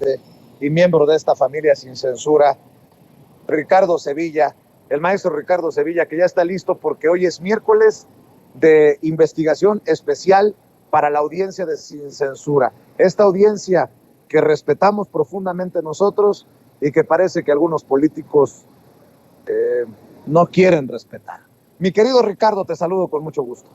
presidente y miembro de esta familia sin censura, Ricardo Sevilla, el maestro Ricardo Sevilla, que ya está listo porque hoy es miércoles de investigación especial para la audiencia de Sin Censura. Esta audiencia que respetamos profundamente nosotros y que parece que algunos políticos no quieren respetar. Mi querido Ricardo, te saludo con mucho gusto.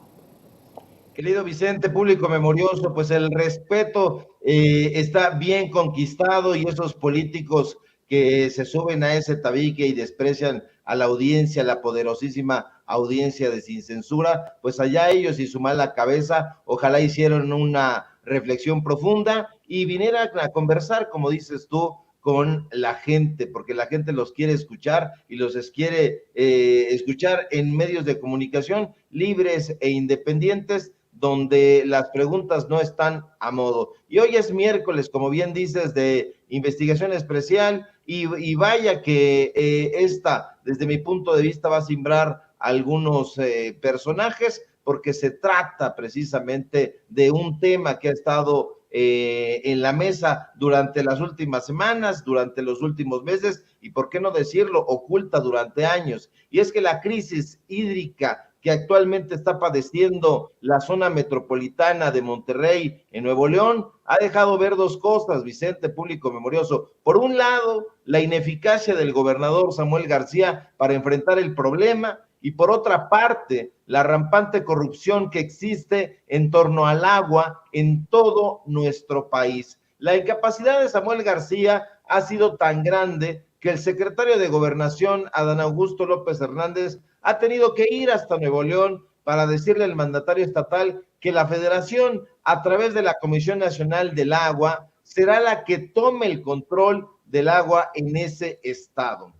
Querido Vicente, público memorioso, pues el respeto está bien conquistado y esos políticos que se suben a ese tabique y desprecian a la audiencia, la poderosísima audiencia de Sin Censura, pues allá ellos y su mala cabeza, ojalá hicieron una reflexión profunda y vinieran a conversar, como dices tú, con la gente, porque la gente los quiere escuchar y los quiere escuchar en medios de comunicación libres e independientes, donde las preguntas no están a modo. Y hoy es miércoles, como bien dices, de investigación especial, y vaya que esta, desde mi punto de vista, va a simbrar algunos personajes, porque se trata precisamente de un tema que ha estado en la mesa durante las últimas semanas, durante los últimos meses, y por qué no decirlo, oculta durante años, y es que la crisis hídrica que actualmente está padeciendo la zona metropolitana de Monterrey, en Nuevo León, ha dejado ver dos cosas, Vicente, público memorioso. Por un lado, la ineficacia del gobernador Samuel García para enfrentar el problema, y por otra parte, la rampante corrupción que existe en torno al agua en todo nuestro país. La incapacidad de Samuel García ha sido tan grande que el secretario de Gobernación, Adán Augusto López Hernández, ha tenido que ir hasta Nuevo León para decirle al mandatario estatal que la federación, a través de la Comisión Nacional del Agua, será la que tome el control del agua en ese estado.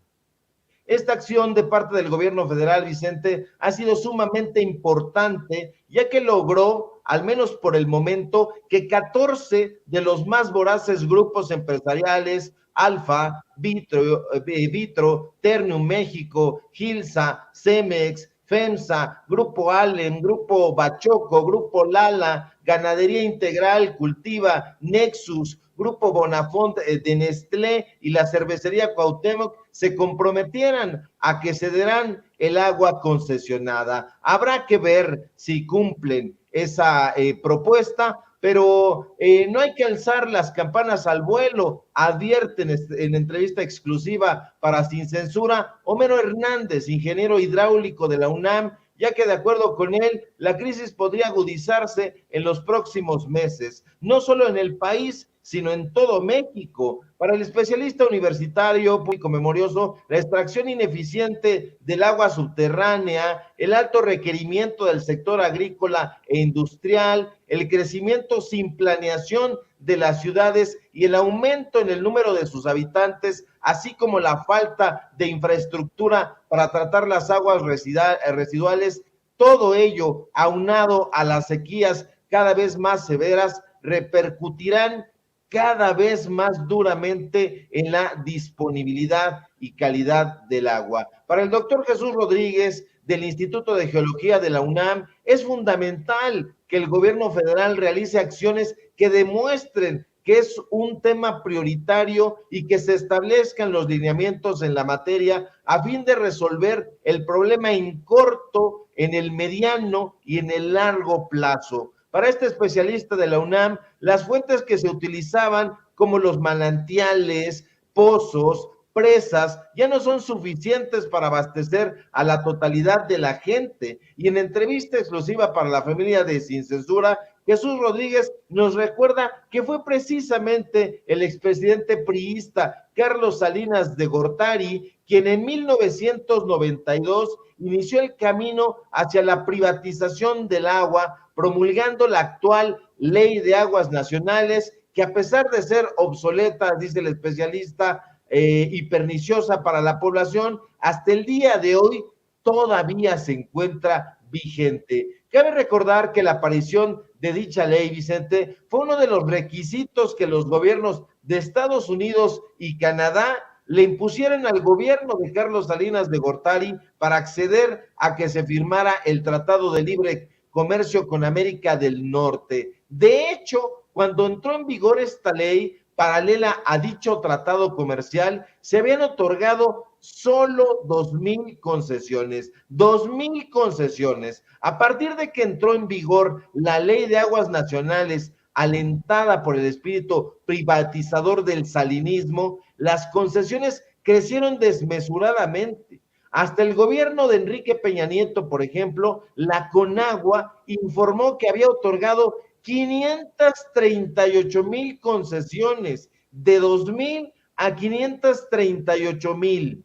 Esta acción de parte del gobierno federal, Vicente, ha sido sumamente importante, ya que logró, al menos por el momento, que 14 de los más voraces grupos empresariales, Alfa, Vitro, Ternium México, Gilsa, Cemex, FEMSA, Grupo Alem, Grupo Bachoco, Grupo Lala, Ganadería Integral, Cultiva, Nexus, Grupo Bonafont de Nestlé y la cervecería Cuauhtémoc se comprometieran a que cederán el agua concesionada. Habrá que ver si cumplen esa propuesta, pero no hay que alzar las campanas al vuelo, advierten en entrevista exclusiva para Sin Censura Homero Hernández, ingeniero hidráulico de la UNAM, ya que de acuerdo con él, la crisis podría agudizarse en los próximos meses, no solo en el país, sino en todo México. Para el especialista universitario, público memorioso, la extracción ineficiente del agua subterránea, el alto requerimiento del sector agrícola e industrial, el crecimiento sin planeación de las ciudades y el aumento en el número de sus habitantes, así como la falta de infraestructura para tratar las aguas residuales, todo ello aunado a las sequías cada vez más severas, repercutirán cada vez más duramente en la disponibilidad y calidad del agua. Para el doctor Jesús Rodríguez, del Instituto de Geología de la UNAM, es fundamental que el gobierno federal realice acciones que demuestren que es un tema prioritario y que se establezcan los lineamientos en la materia a fin de resolver el problema en corto, en el mediano y en el largo plazo. Para este especialista de la UNAM, las fuentes que se utilizaban como los manantiales, pozos, presas, ya no son suficientes para abastecer a la totalidad de la gente. Y en entrevista exclusiva para la familia de Sin Censura, Jesús Rodríguez nos recuerda que fue precisamente el expresidente priista Carlos Salinas de Gortari quien en 1992 inició el camino hacia la privatización del agua, promulgando la actual Ley de Aguas Nacionales, que a pesar de ser obsoleta, dice el especialista, y perniciosa para la población, hasta el día de hoy todavía se encuentra vigente. Cabe recordar que la aparición de dicha ley, Vicente, fue uno de los requisitos que los gobiernos de Estados Unidos y Canadá le impusieron al gobierno de Carlos Salinas de Gortari para acceder a que se firmara el Tratado de Libre Comercio con América del Norte. De hecho, cuando entró en vigor esta ley, paralela a dicho tratado comercial, se habían otorgado solo 2,000 concesiones. 2,000 concesiones. A partir de que entró en vigor la Ley de Aguas Nacionales, alentada por el espíritu privatizador del salinismo, las concesiones crecieron desmesuradamente. Hasta el gobierno de Enrique Peña Nieto, por ejemplo, la Conagua informó que había otorgado 538,000 concesiones, de 2,000 a 538,000.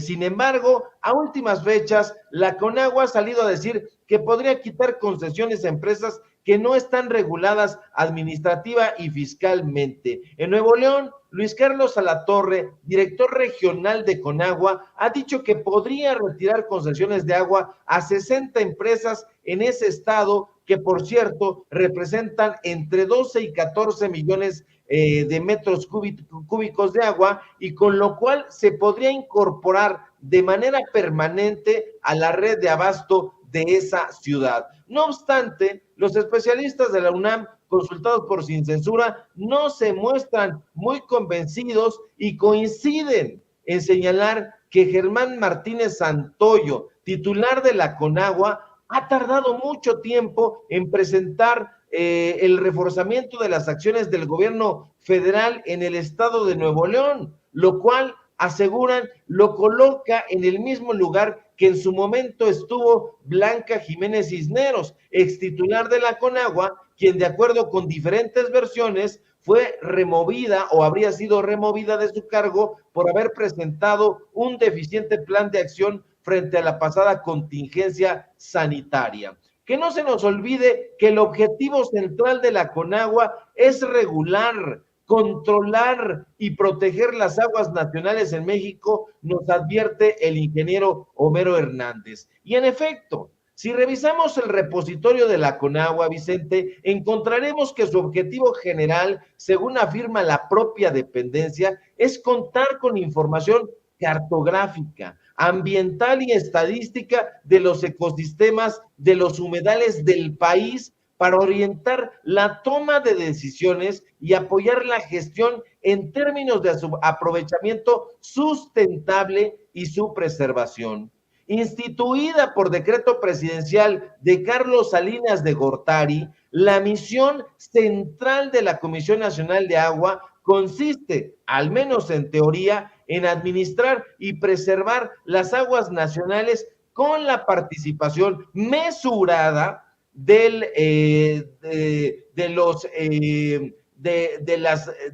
Sin embargo, a últimas fechas, la Conagua ha salido a decir que podría quitar concesiones a empresas que no están reguladas administrativa y fiscalmente. En Nuevo León, Luis Carlos Alatorre, director regional de Conagua, ha dicho que podría retirar concesiones de agua a 60 empresas en ese estado, que por cierto representan entre 12 y 14 millones de metros cúbicos de agua, y con lo cual se podría incorporar de manera permanente a la red de abasto de esa ciudad. No obstante, los especialistas de la UNAM, consultados por Sin Censura, no se muestran muy convencidos y coinciden en señalar que Germán Martínez Santoyo, titular de la Conagua, ha tardado mucho tiempo en presentar el reforzamiento de las acciones del gobierno federal en el estado de Nuevo León, lo cual, aseguran, lo coloca en el mismo lugar que en su momento estuvo Blanca Jiménez Cisneros, ex titular de la Conagua, quien de acuerdo con diferentes versiones fue removida o habría sido removida de su cargo por haber presentado un deficiente plan de acción frente a la pasada contingencia sanitaria. Que no se nos olvide que el objetivo central de la Conagua es regular, controlar y proteger las aguas nacionales en México, nos advierte el ingeniero Homero Hernández. Y en efecto, si revisamos el repositorio de la Conagua, Vicente, encontraremos que su objetivo general, según afirma la propia dependencia, es contar con información cartográfica, ambiental y estadística de los ecosistemas de los humedales del país para orientar la toma de decisiones y apoyar la gestión en términos de su aprovechamiento sustentable y su preservación. Instituida por decreto presidencial de Carlos Salinas de Gortari, la misión central de la Comisión Nacional de Agua consiste, al menos en teoría, en administrar y preservar las aguas nacionales con la participación mesurada de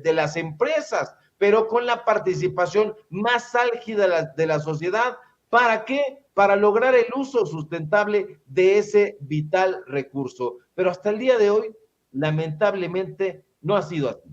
las empresas, pero con la participación más álgida de la sociedad. ¿Para qué? Para lograr el uso sustentable de ese vital recurso. Pero hasta el día de hoy, lamentablemente, no ha sido así.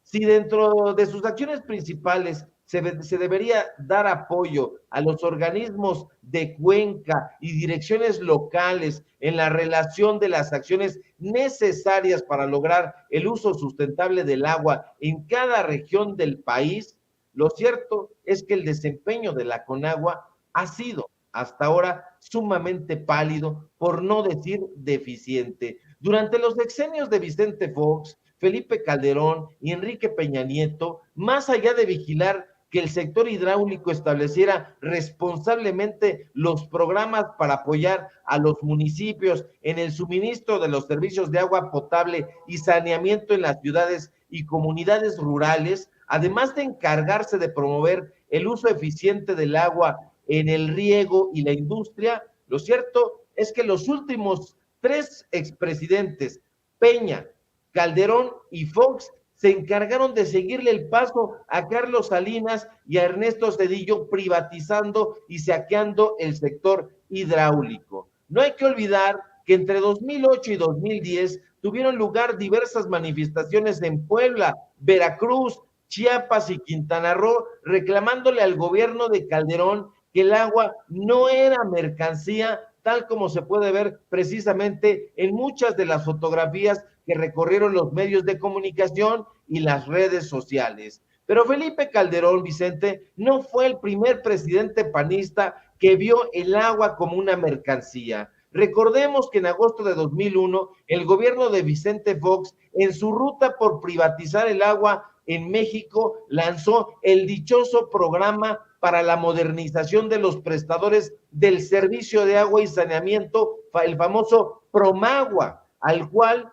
Si dentro de sus acciones principales se debería dar apoyo a los organismos de cuenca y direcciones locales en la relación de las acciones necesarias para lograr el uso sustentable del agua en cada región del país, lo cierto es que el desempeño de la Conagua ha sido hasta ahora sumamente pálido, por no decir deficiente. Durante los sexenios de Vicente Fox, Felipe Calderón y Enrique Peña Nieto, más allá de vigilar que el sector hidráulico estableciera responsablemente los programas para apoyar a los municipios en el suministro de los servicios de agua potable y saneamiento en las ciudades y comunidades rurales, además de encargarse de promover el uso eficiente del agua en el riego y la industria, lo cierto es que los últimos tres expresidentes, Peña, Calderón y Fox, se encargaron de seguirle el paso a Carlos Salinas y a Ernesto Zedillo, privatizando y saqueando el sector hidráulico. No hay que olvidar que entre 2008 y 2010 tuvieron lugar diversas manifestaciones en Puebla, Veracruz, Chiapas y Quintana Roo, reclamándole al gobierno de Calderón que el agua no era mercancía, tal como se puede ver precisamente en muchas de las fotografías que recorrieron los medios de comunicación y las redes sociales. Pero Felipe Calderón, Vicente, no fue el primer presidente panista que vio el agua como una mercancía. Recordemos que en agosto de 2001, el gobierno de Vicente Fox, en su ruta por privatizar el agua en México, lanzó el dichoso programa para la modernización de los prestadores del servicio de agua y saneamiento, el famoso Promagua, al cual,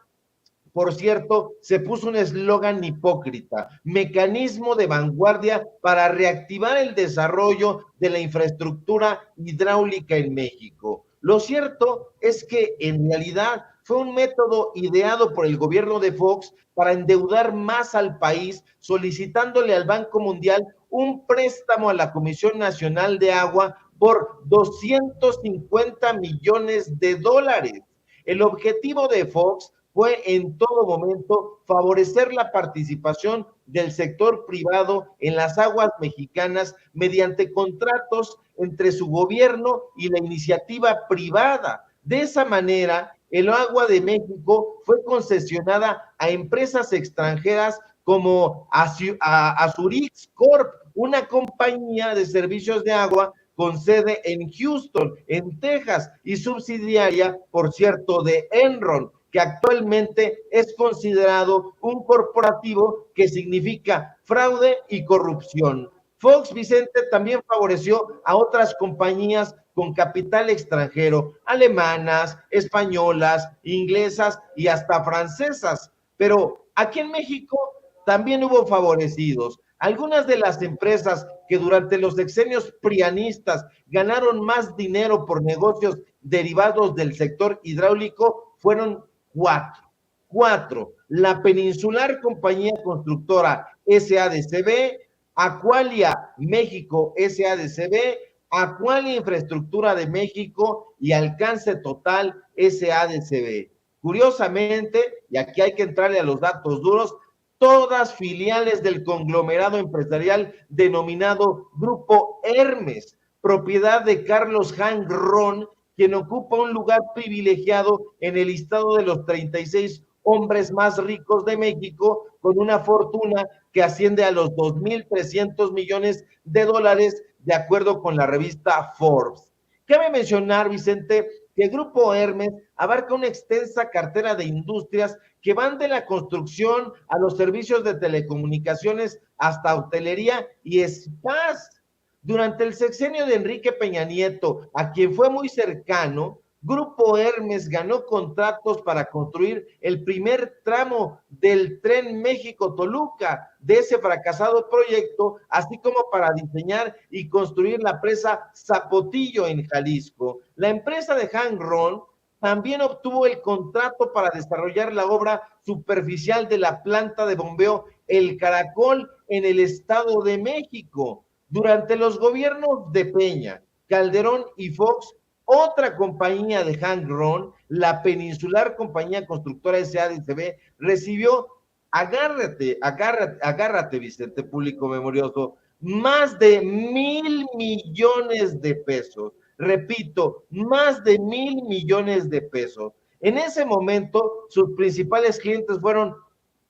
por cierto, se puso un eslogan hipócrita: mecanismo de vanguardia para reactivar el desarrollo de la infraestructura hidráulica en México. Lo cierto es que en realidad fue un método ideado por el gobierno de Fox para endeudar más al país, solicitándole al Banco Mundial un préstamo a la Comisión Nacional de Agua por 250 millones de dólares. El objetivo de Fox fue en todo momento favorecer la participación del sector privado en las aguas mexicanas mediante contratos entre su gobierno y la iniciativa privada. De esa manera, el agua de México fue concesionada a empresas extranjeras como Azurix Corp, una compañía de servicios de agua con sede en Houston, en Texas, y subsidiaria, por cierto, de Enron, que actualmente es considerado un corporativo que significa fraude y corrupción. Fox, Vicente, también favoreció a otras compañías con capital extranjero, alemanas, españolas, inglesas y hasta francesas. Pero aquí en México también hubo favorecidos. Algunas de las empresas que durante los sexenios prianistas ganaron más dinero por negocios derivados del sector hidráulico fueron cuatro. La Peninsular Compañía Constructora SADCB, Aqualia México SADCB, Aqualia Infraestructura de México y Alcance Total SADCB. Curiosamente, y aquí hay que entrarle a los datos duros, todas filiales del conglomerado empresarial denominado Grupo Hermes, propiedad de Carlos Hank Ron, quien ocupa un lugar privilegiado en el listado de los 36 hombres más ricos de México, con una fortuna que asciende a los 2.300 millones de dólares, de acuerdo con la revista Forbes. Cabe mencionar, Vicente, que el Grupo Hermes abarca una extensa cartera de industrias que van de la construcción a los servicios de telecomunicaciones hasta hotelería y spas. Durante el sexenio de Enrique Peña Nieto, a quien fue muy cercano, Grupo Hermes ganó contratos para construir el primer tramo del Tren México-Toluca de ese fracasado proyecto, así como para diseñar y construir la presa Zapotillo en Jalisco. La empresa de Hank Ron también obtuvo el contrato para desarrollar la obra superficial de la planta de bombeo El Caracol en el Estado de México. Durante los gobiernos de Peña, Calderón y Fox, otra compañía de Hank Ron, la Peninsular Compañía Constructora SADCB, recibió, agárrate, Vicente, público memorioso, más de 1,000 millones de pesos. Repito, más de 1,000 millones de pesos. En ese momento, sus principales clientes fueron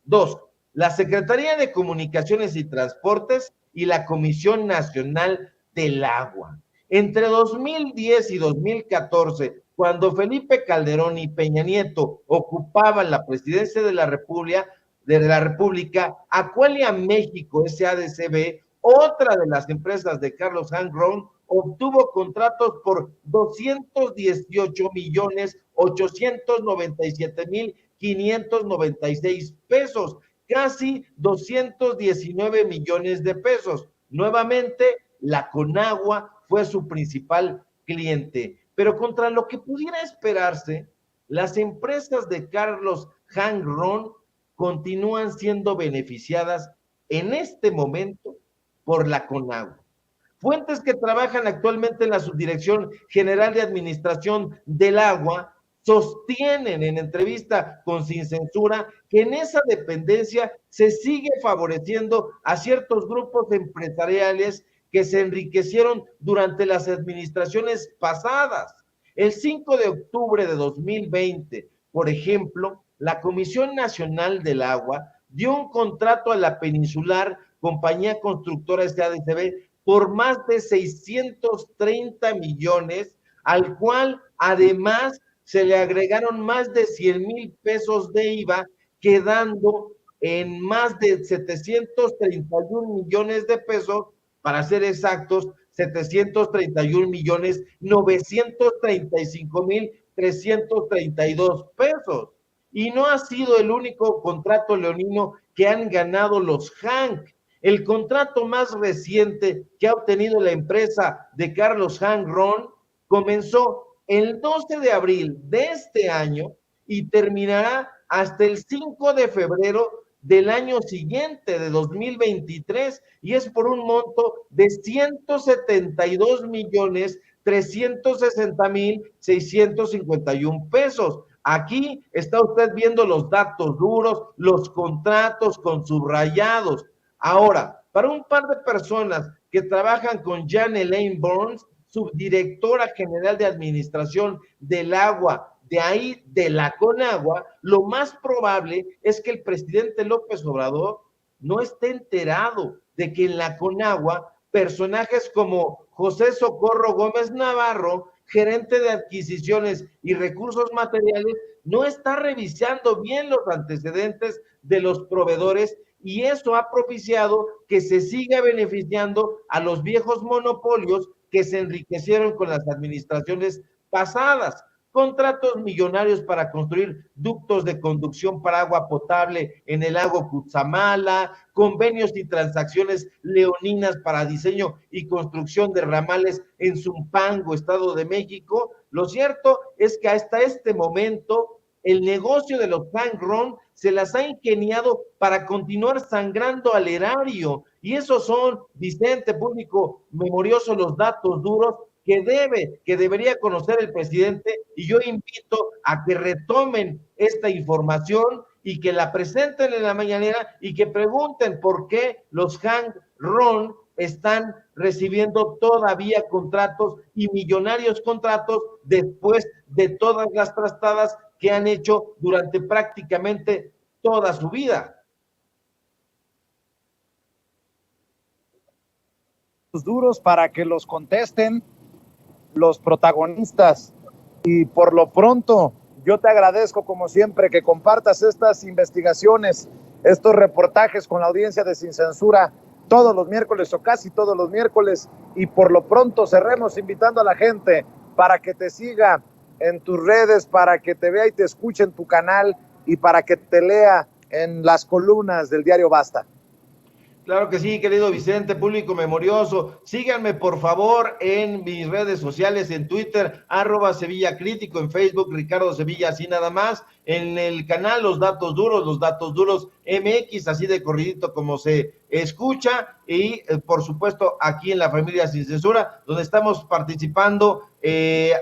dos: la Secretaría de Comunicaciones y Transportes y la Comisión Nacional del Agua. Entre 2010 y 2014, cuando Felipe Calderón y Peña Nieto ocupaban la presidencia de la República, Aqualia México SADCB, otra de las empresas de Carlos Hank Ron, obtuvo contratos por 218,897,596 pesos, casi 219 millones de pesos. Nuevamente, la Conagua fue su principal cliente. Pero contra lo que pudiera esperarse, las empresas de Carlos Hank Ron continúan siendo beneficiadas en este momento por la Conagua. Fuentes que trabajan actualmente en la Subdirección General de Administración del Agua sostienen en entrevista con Sin Censura que en esa dependencia se sigue favoreciendo a ciertos grupos empresariales que se enriquecieron durante las administraciones pasadas. El 5 de octubre de 2020, por ejemplo, la Comisión Nacional del Agua dio un contrato a la Peninsular Compañía Constructora SADCB por más de 630 millones al cual además se le agregaron más de 100,000 pesos de IVA, quedando en más de 731 millones de pesos, para ser exactos, 731,935,332 pesos. Y no ha sido el único contrato leonino que han ganado los Hank. El contrato más reciente que ha obtenido la empresa de Carlos Hank Ron comenzó el 12 de abril de este año y terminará hasta el 5 de febrero del año siguiente, de 2023, y es por un monto de 172,360,651 pesos. Aquí está usted viendo los datos duros, los contratos con subrayados. Ahora, para un par de personas que trabajan con Jan Elaine Burns, subdirectora general de administración del agua, de ahí de la Conagua, lo más probable es que el presidente López Obrador no esté enterado de que en la Conagua personajes como José Socorro Gómez Navarro, gerente de adquisiciones y recursos materiales, no está revisando bien los antecedentes de los proveedores, y eso ha propiciado que se siga beneficiando a los viejos monopolios que se enriquecieron con las administraciones pasadas. Contratos millonarios para construir ductos de conducción para agua potable en el lago Cutzamala, convenios y transacciones leoninas para diseño y construcción de ramales en Zumpango, Estado de México. Lo cierto es que hasta este momento el negocio de los Hank Ron se las ha ingeniado para continuar sangrando al erario, y esos son, Vicente, público memorioso, los datos duros que debería conocer el presidente, y yo invito a que retomen esta información y que la presenten en la mañanera y que pregunten por qué los Hank Ron están recibiendo todavía contratos y millonarios contratos después de todas las trastadas que han hecho durante prácticamente toda su vida. Duros para que los contesten los protagonistas, y por lo pronto yo te agradezco como siempre que compartas estas investigaciones, estos reportajes con la audiencia de Sin Censura todos los miércoles o casi todos los miércoles, y por lo pronto cerremos invitando a la gente para que te siga en tus redes, para que te vea y te escuche en tu canal y para que te lea en las columnas del diario Basta. Claro que sí, querido Vicente, público memorioso. Síganme, por favor, en mis redes sociales, en Twitter, @Sevilla Crítico, en Facebook, Ricardo Sevilla, así nada más. En el canal Los Datos Duros MX, así de corridito como se escucha. Y, por supuesto, aquí en La Familia Sin Censura, donde estamos participando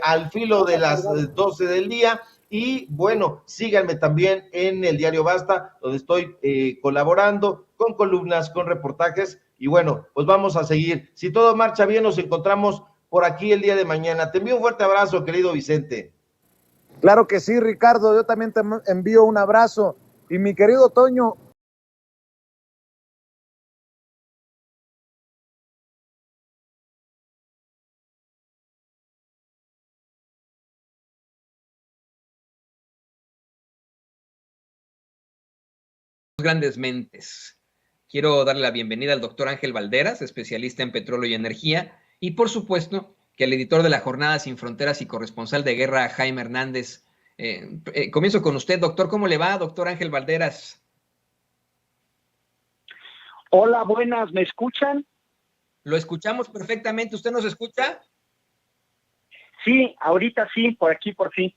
al filo de las 12 del día. Y bueno, síganme también en el diario Basta, donde estoy colaborando con columnas, con reportajes, y bueno, pues vamos a seguir. Si todo marcha bien, nos encontramos por aquí el día de mañana. Te envío un fuerte abrazo, querido Vicente. Claro que sí, Ricardo, yo también te envío un abrazo. Y mi querido Toño, grandes mentes. Quiero darle la bienvenida al doctor Ángel Valderas, especialista en petróleo y energía, y por supuesto que el editor de La Jornada Sin Fronteras y corresponsal de guerra, Jaime Hernández. Comienzo con usted, doctor. ¿Cómo le va, doctor Ángel Valderas? Hola, buenas, ¿me escuchan? Lo escuchamos perfectamente. ¿Usted nos escucha? Sí, ahorita sí, por aquí por fin.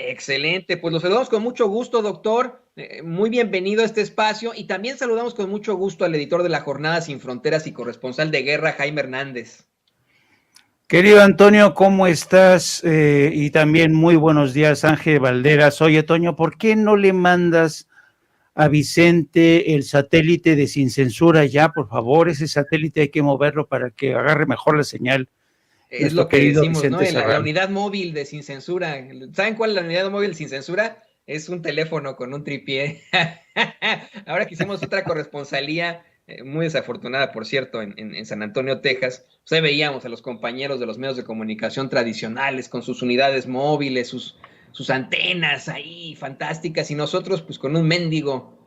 Excelente, pues lo saludamos con mucho gusto, doctor. Muy bienvenido a este espacio, y también saludamos con mucho gusto al editor de La Jornada Sin Fronteras y corresponsal de guerra, Jaime Hernández. Querido Antonio, ¿cómo estás? Y también muy buenos días, Ángel Valderas. Oye, Toño, ¿por qué no le mandas a Vicente el satélite de Sin Censura ya, por favor? Ese satélite hay que moverlo para que agarre mejor la señal. Es lo que decimos, ¿no? La unidad móvil de Sin Censura. ¿Saben cuál es la unidad móvil Sin Censura? Es un teléfono con un tripié. Ahora que hicimos otra corresponsalía muy desafortunada, por cierto, en San Antonio, Texas. Pues ahí veíamos a los compañeros de los medios de comunicación tradicionales con sus unidades móviles, sus antenas ahí fantásticas, y nosotros pues con un mendigo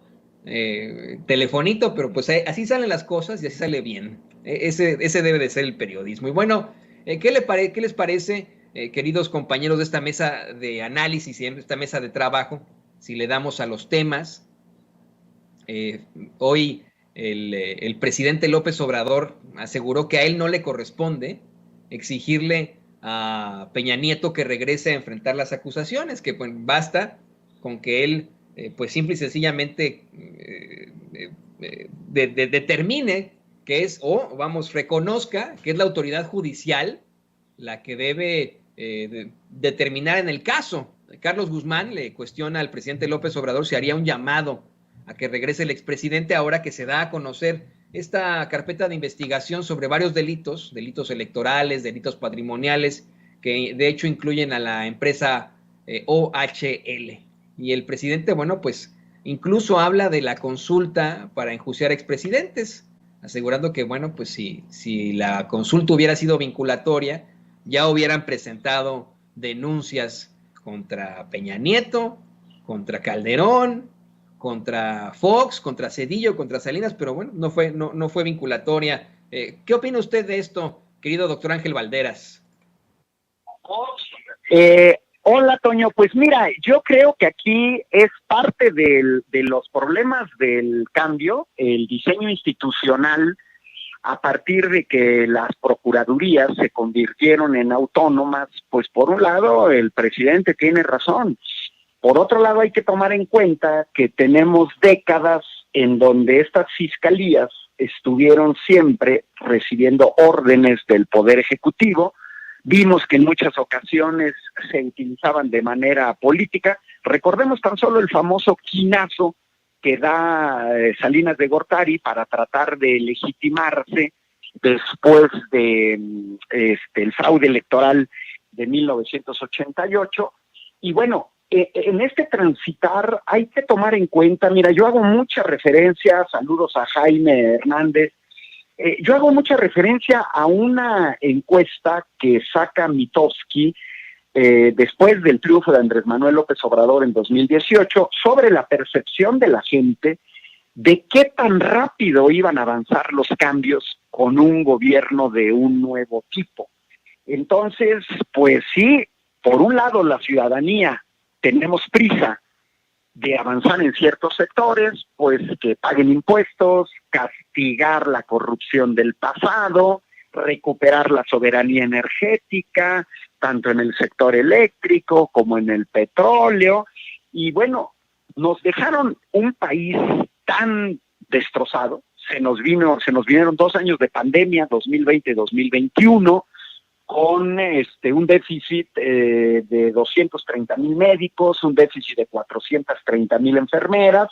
telefonito, pero pues así salen las cosas y así sale bien. Ese debe de ser el periodismo. Y bueno, ¿qué les parece, queridos compañeros de esta mesa de análisis y de esta mesa de trabajo, si le damos a los temas? Hoy el presidente López Obrador aseguró que a él no le corresponde exigirle a Peña Nieto que regrese a enfrentar las acusaciones, que pues, basta con que él pues simple y sencillamente determine que es, o vamos, reconozca que es la autoridad judicial la que debe determinar en el caso. Carlos Guzmán le cuestiona al presidente López Obrador si haría un llamado a que regrese el expresidente ahora que se da a conocer esta carpeta de investigación sobre varios delitos electorales, delitos patrimoniales, que de hecho incluyen a la empresa OHL. Y el presidente, bueno, pues incluso habla de la consulta para enjuiciar expresidentes, asegurando que, bueno, pues si la consulta hubiera sido vinculatoria, ya hubieran presentado denuncias contra Peña Nieto, contra Calderón, contra Fox, contra Cedillo, contra Salinas, pero bueno, no fue vinculatoria. ¿Qué opina usted de esto, querido doctor Ángel Valderas? Hola, Toño. Pues mira, yo creo que aquí es parte de los problemas del cambio, el diseño institucional, a partir de que las procuradurías se convirtieron en autónomas. Pues por un lado, el presidente tiene razón. Por otro lado, hay que tomar en cuenta que tenemos décadas en donde estas fiscalías estuvieron siempre recibiendo órdenes del Poder Ejecutivo. Vimos que en muchas ocasiones se utilizaban de manera política. Recordemos tan solo el famoso quinazo que da Salinas de Gortari para tratar de legitimarse después de el fraude electoral de 1988. Y bueno, en este transitar hay que tomar en cuenta, mira, yo hago mucha referencia, saludos a Jaime Hernández, yo hago mucha referencia a una encuesta que saca Mitofsky después del triunfo de Andrés Manuel López Obrador en 2018, sobre la percepción de la gente de qué tan rápido iban a avanzar los cambios con un gobierno de un nuevo tipo. Entonces, pues sí, por un lado la ciudadanía tenemos prisa de avanzar en ciertos sectores, pues que paguen impuestos, castigar la corrupción del pasado, recuperar la soberanía energética, tanto en el sector eléctrico como en el petróleo. Y bueno, nos dejaron un país tan destrozado. Se nos vinieron 2 años de pandemia, 2020-2021, con un déficit de 230,000 médicos, un déficit de 430,000 enfermeras,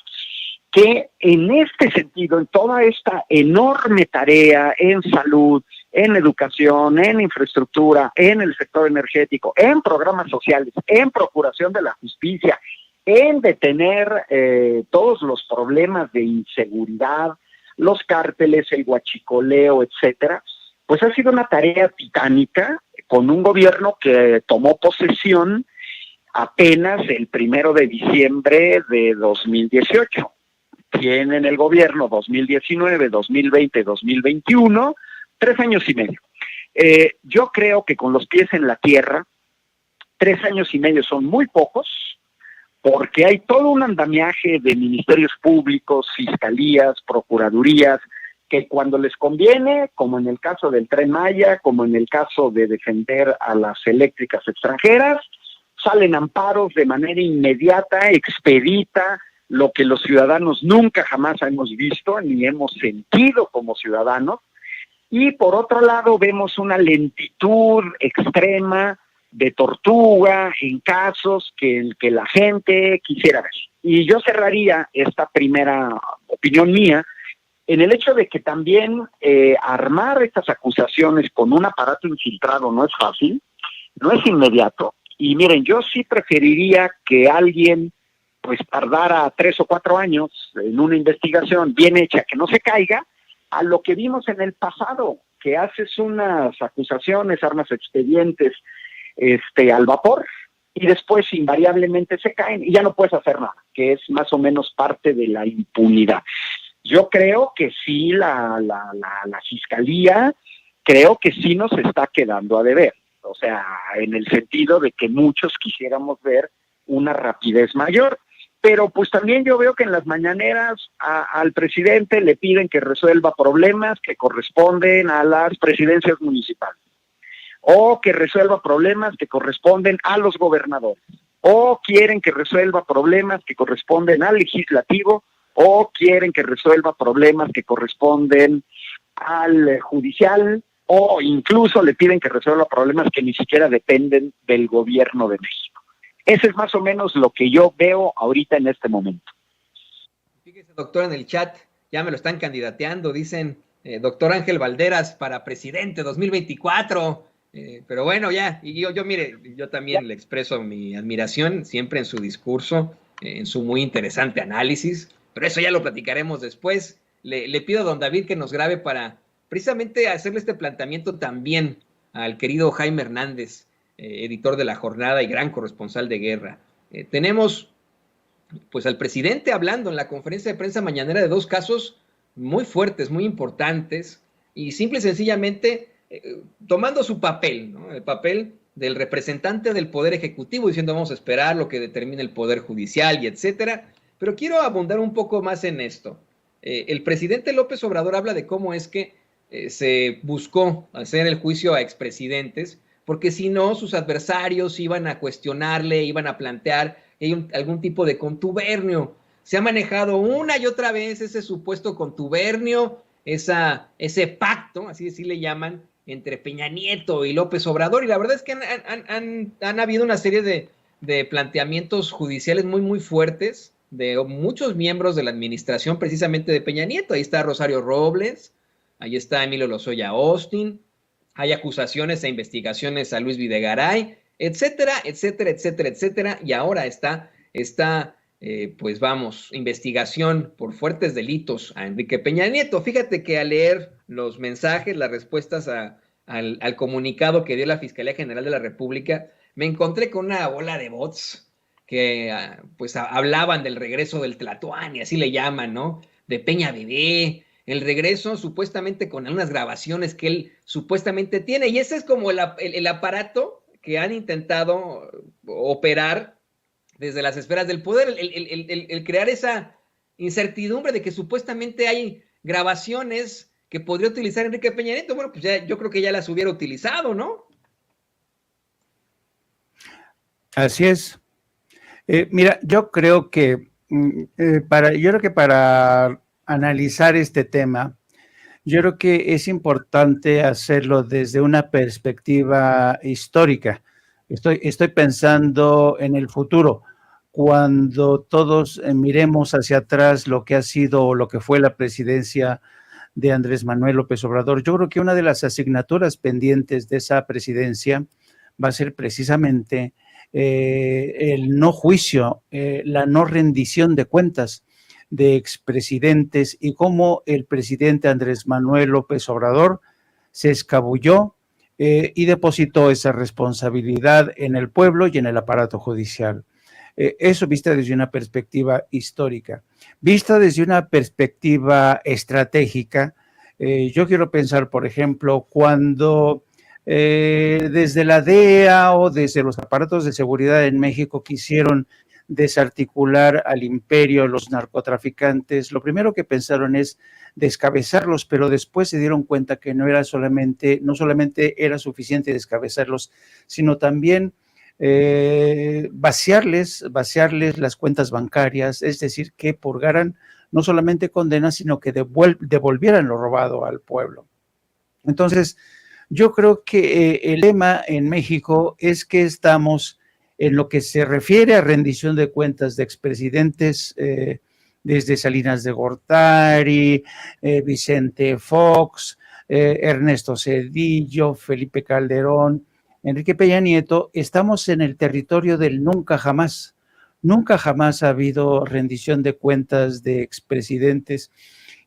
que en este sentido, en toda esta enorme tarea en salud, en educación, en infraestructura, en el sector energético, en programas sociales, en procuración de la justicia, en detener todos los problemas de inseguridad, los cárteles, el huachicoleo, etcétera, pues ha sido una tarea titánica con un gobierno que tomó posesión apenas el 1 de diciembre de 2018. Tienen el gobierno 2019, 2020, 2021, 3 años y medio. Yo creo que con los pies en la tierra, 3 años y medio son muy pocos, porque hay todo un andamiaje de ministerios públicos, fiscalías, procuradurías, que cuando les conviene, como en el caso del Tren Maya, como en el caso de defender a las eléctricas extranjeras, salen amparos de manera inmediata, expedita, lo que los ciudadanos nunca jamás hemos visto ni hemos sentido como ciudadanos. Y por otro lado vemos una lentitud extrema de tortuga en casos que la gente quisiera ver. Y yo cerraría esta primera opinión mía en el hecho de que también armar estas acusaciones con un aparato infiltrado no es fácil, no es inmediato. Y miren, yo sí preferiría que alguien pues tardara 3 o 4 años en una investigación bien hecha, que no se caiga, a lo que vimos en el pasado, que haces unas acusaciones, armas expedientes al vapor, y después invariablemente se caen y ya no puedes hacer nada, que es más o menos parte de la impunidad. Yo creo que sí, la Fiscalía, creo que sí nos está quedando a deber, o sea, en el sentido de que muchos quisiéramos ver una rapidez mayor, pero pues también yo veo que en las mañaneras al presidente le piden que resuelva problemas que corresponden a las presidencias municipales, o que resuelva problemas que corresponden a los gobernadores, o quieren que resuelva problemas que corresponden al legislativo, o quieren que resuelva problemas que corresponden al judicial, o incluso le piden que resuelva problemas que ni siquiera dependen del gobierno de México. Ese es más o menos lo que yo veo ahorita en este momento. Fíjese, doctor, en el chat ya me lo están candidateando, dicen doctor Ángel Valderas para presidente 2024. Pero bueno, ya, y yo mire, yo también le expreso mi admiración siempre en su discurso, en su muy interesante análisis, pero eso ya lo platicaremos después. Le pido a don David que nos grabe para precisamente hacerle este planteamiento también al querido Jaime Hernández, editor de La Jornada y gran corresponsal de guerra. Tenemos pues al presidente hablando en la conferencia de prensa mañanera de dos casos muy fuertes, muy importantes, y simple y sencillamente tomando su papel, ¿no? El papel del representante del Poder Ejecutivo, diciendo vamos a esperar lo que determine el Poder Judicial y etcétera. Pero quiero abundar un poco más en esto. El presidente López Obrador habla de cómo es que se buscó hacer el juicio a expresidentes, porque si no, sus adversarios iban a cuestionarle, iban a plantear que hay algún tipo de contubernio. Se ha manejado una y otra vez ese supuesto contubernio, ese pacto, así le llaman, entre Peña Nieto y López Obrador, y la verdad es que han habido una serie de planteamientos judiciales muy, muy fuertes de muchos miembros de la administración precisamente de Peña Nieto. Ahí está Rosario Robles, ahí está Emilio Lozoya Austin, hay acusaciones e investigaciones a Luis Videgaray, etcétera, etcétera, etcétera, etcétera, y ahora está pues vamos, investigación por fuertes delitos a Enrique Peña Nieto. Fíjate que al leer los mensajes, las respuestas al comunicado que dio la Fiscalía General de la República, me encontré con una bola de bots que pues hablaban del regreso del Tlatoani, así le llaman, ¿no? De Peña Bebé, el regreso supuestamente con unas grabaciones que él supuestamente tiene, y ese es como el aparato que han intentado operar desde las esferas del poder, el crear esa incertidumbre de que supuestamente hay grabaciones que podría utilizar Enrique Peña Nieto. Bueno, pues ya, yo creo que ya las hubiera utilizado, ¿no? Así es. Mira, yo creo que para analizar este tema, yo creo que es importante hacerlo desde una perspectiva histórica. Estoy pensando en el futuro, cuando todos miremos hacia atrás lo que ha sido o lo que fue la presidencia de Andrés Manuel López Obrador. Yo creo que una de las asignaturas pendientes de esa presidencia va a ser precisamente el no juicio, la no rendición de cuentas de expresidentes, y cómo el presidente Andrés Manuel López Obrador se escabulló y depositó esa responsabilidad en el pueblo y en el aparato judicial. Eso vista desde una perspectiva histórica. Vista desde una perspectiva estratégica, yo quiero pensar, por ejemplo, cuando desde la DEA o desde los aparatos de seguridad en México quisieron desarticular al imperio, los narcotraficantes, lo primero que pensaron es descabezarlos, pero después se dieron cuenta que no solamente era suficiente descabezarlos, sino también vaciarles las cuentas bancarias, es decir, que purgaran no solamente condenas, sino que devolvieran lo robado al pueblo. Entonces, yo creo que el tema en México es que estamos en lo que se refiere a rendición de cuentas de expresidentes, desde Salinas de Gortari, Vicente Fox, Ernesto Zedillo, Felipe Calderón, Enrique Peña Nieto, estamos en el territorio del nunca jamás. Nunca jamás ha habido rendición de cuentas de expresidentes.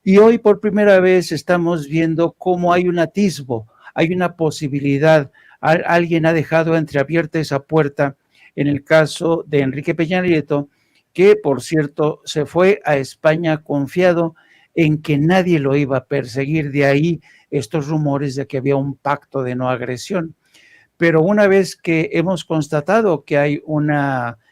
Y hoy por primera vez estamos viendo cómo hay un atisbo, hay una posibilidad. Alguien ha dejado entreabierta esa puerta en el caso de Enrique Peña Nieto, que por cierto se fue a España confiado en que nadie lo iba a perseguir. De ahí estos rumores de que había un pacto de no agresión. Pero una vez que hemos constatado que hay un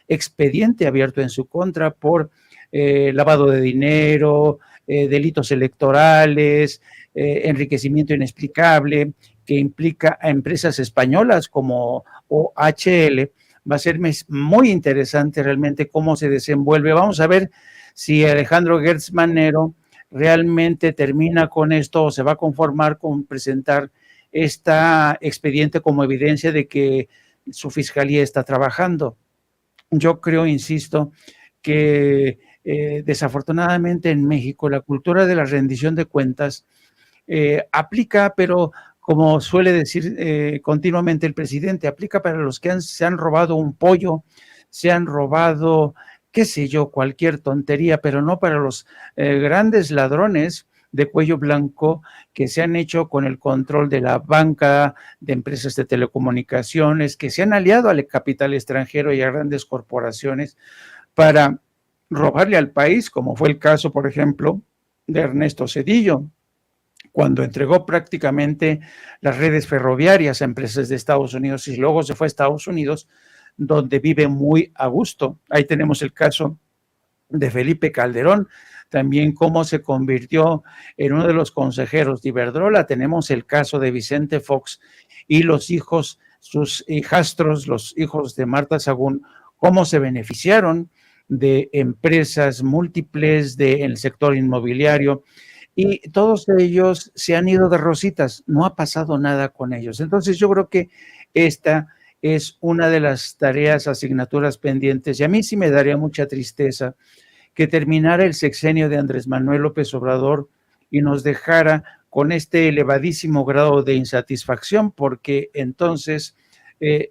expediente abierto en su contra por lavado de dinero, delitos electorales, enriquecimiento inexplicable, que implica a empresas españolas como OHL, va a ser muy interesante realmente cómo se desenvuelve. Vamos a ver si Alejandro Gertz Manero realmente termina con esto o se va a conformar con presentar este expediente como evidencia de que su fiscalía está trabajando. Yo creo, insisto, que desafortunadamente en México la cultura de la rendición de cuentas aplica, pero como suele decir continuamente el presidente, aplica para los que se han robado un pollo, se han robado, qué sé yo, cualquier tontería, pero no para los grandes ladrones de cuello blanco que se han hecho con el control de la banca, de empresas de telecomunicaciones, que se han aliado al capital extranjero y a grandes corporaciones para robarle al país, como fue el caso, por ejemplo, de Ernesto Zedillo, cuando entregó prácticamente las redes ferroviarias a empresas de Estados Unidos y luego se fue a Estados Unidos, donde vive muy a gusto. Ahí tenemos el caso de Felipe Calderón, también cómo se convirtió en uno de los consejeros de Iberdrola. Tenemos el caso de Vicente Fox y los hijos, sus hijastros, los hijos de Marta Sagún, cómo se beneficiaron de empresas múltiples del sector inmobiliario, y todos ellos se han ido de rositas, no ha pasado nada con ellos. Entonces yo creo que esta es una de las tareas, asignaturas pendientes, y a mí sí me daría mucha tristeza que terminara el sexenio de Andrés Manuel López Obrador y nos dejara con este elevadísimo grado de insatisfacción, porque entonces,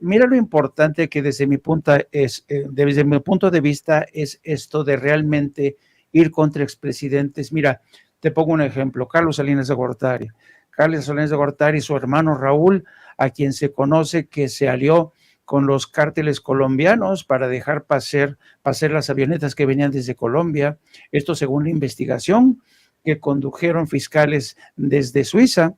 mira lo importante que desde mi punto de vista es esto de realmente ir contra expresidentes. Mira, te pongo un ejemplo, Carlos Salinas de Gortari. Carlos Salinas de Gortari y su hermano Raúl, a quien se conoce que se alió con los cárteles colombianos para dejar pasar las avionetas que venían desde Colombia. Esto según la investigación que condujeron fiscales desde Suiza.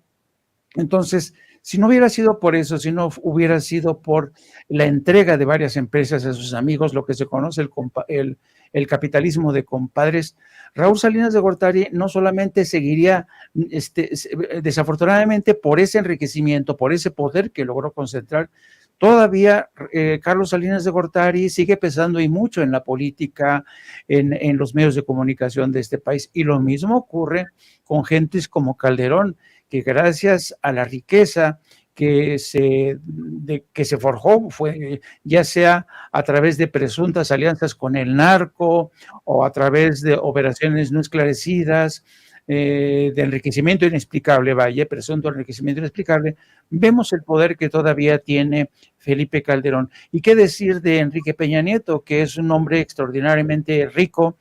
Entonces, si no hubiera sido por eso, si no hubiera sido por la entrega de varias empresas a sus amigos, lo que se conoce el capitalismo de compadres, Raúl Salinas de Gortari no solamente seguiría, desafortunadamente por ese enriquecimiento, por ese poder que logró concentrar, todavía Carlos Salinas de Gortari sigue pesando y mucho en la política, en los medios de comunicación de este país. Y lo mismo ocurre con gentes como Calderón, que gracias a la riqueza que se forjó, ya sea a través de presuntas alianzas con el narco o a través de operaciones no esclarecidas, de enriquecimiento inexplicable, presunto enriquecimiento inexplicable, vemos el poder que todavía tiene Felipe Calderón. ¿Y qué decir de Enrique Peña Nieto, que es un hombre extraordinariamente rico,